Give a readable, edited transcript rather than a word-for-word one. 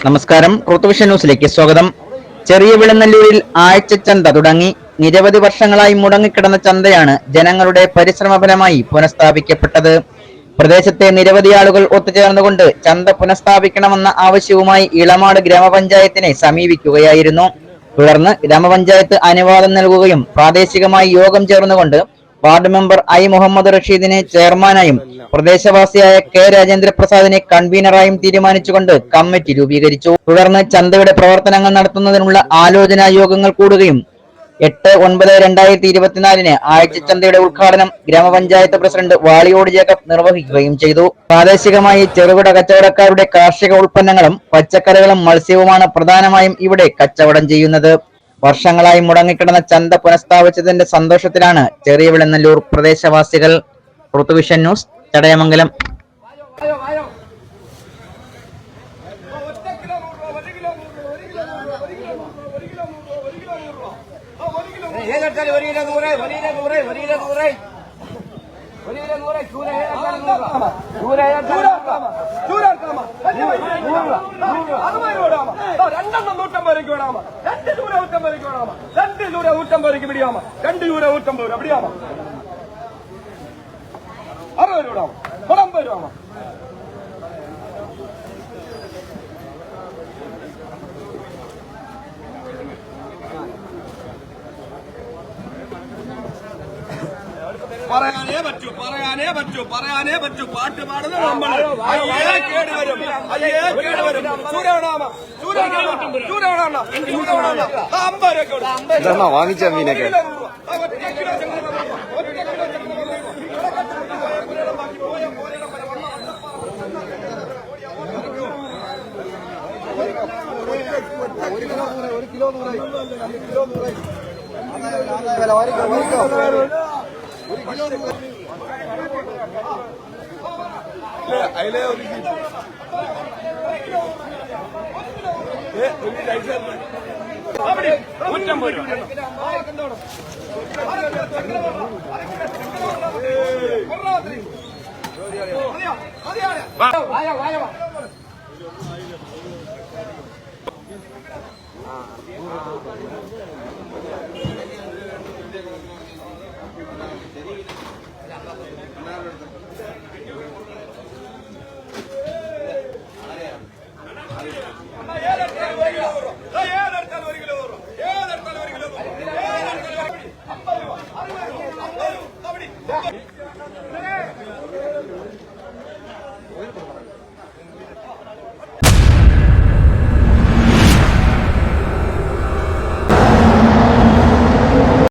നമസ്കാരം. ഋതുവിഷൻ ന്യൂസിലേക്ക് സ്വാഗതം. ചെറിയ വിളനല്ലൂരിൽ ആഴ്ചച്ചന്ത തുടങ്ങി. നിരവധി വർഷങ്ങളായി മുടങ്ങിക്കിടന്ന ചന്തയാണ് ജനങ്ങളുടെ പരിശ്രമഫലമായി പുനഃസ്ഥാപിക്കപ്പെട്ടത്. പ്രദേശത്തെ നിരവധി ആളുകൾ ഒത്തുചേർന്നുകൊണ്ട് ചന്ത പുനഃസ്ഥാപിക്കണമെന്ന ആവശ്യവുമായി ഇളമാട് ഗ്രാമപഞ്ചായത്തിനെ സമീപിക്കുകയായിരുന്നു. തുടർന്ന് ഗ്രാമപഞ്ചായത്ത് അനുവാദം നൽകുകയും പ്രാദേശികമായി യോഗം ചേർന്നുകൊണ്ട് വാർഡ് മെമ്പർ ഐ മുഹമ്മദ് റഷീദിനെ ചെയർമാനായും പ്രദേശവാസിയായ കെ രാജേന്ദ്രപ്രസാദിനെ കൺവീനറായും തീരുമാനിച്ചുകൊണ്ട് കമ്മിറ്റി രൂപീകരിച്ചു. തുടർന്ന് ചന്തയുടെ പ്രവർത്തനങ്ങൾ നടത്തുന്നതിനുള്ള ആലോചനാ യോഗങ്ങൾ കൂടുകയും 8/9/2024 ആഴ്ചച്ചന്തയുടെ ഉദ്ഘാടനം ഗ്രാമപഞ്ചായത്ത് പ്രസിഡന്റ് വാളിയോട് ജേക്കബ് നിർവഹിക്കുകയും ചെയ്തു. പ്രാദേശികമായി ചെറുകിട കച്ചവടക്കാരുടെ കാർഷിക ഉൽപ്പന്നങ്ങളും പച്ചക്കറികളും മത്സ്യവുമാണ് പ്രധാനമായും ഇവിടെ കച്ചവടം ചെയ്യുന്നത്. വർഷങ്ങളായി മുടങ്ങിക്കിടന്ന ചന്ത പുനഃസ്ഥാപിച്ചതിന്റെ സന്തോഷത്തിലാണ് ചെറിയ വിളനല്ലൂർ പ്രദേശവാസികൾ. ഋതുവിഷൻ ന്യൂസ്, ചടയമംഗലം. പറയാനേ പറ്റൂ പാട്ട് പാടുന്നത് നമ്മള്. വാങ്ങിച്ച മീനൊക്കെ ഒരു കിലോ 50 രൂപ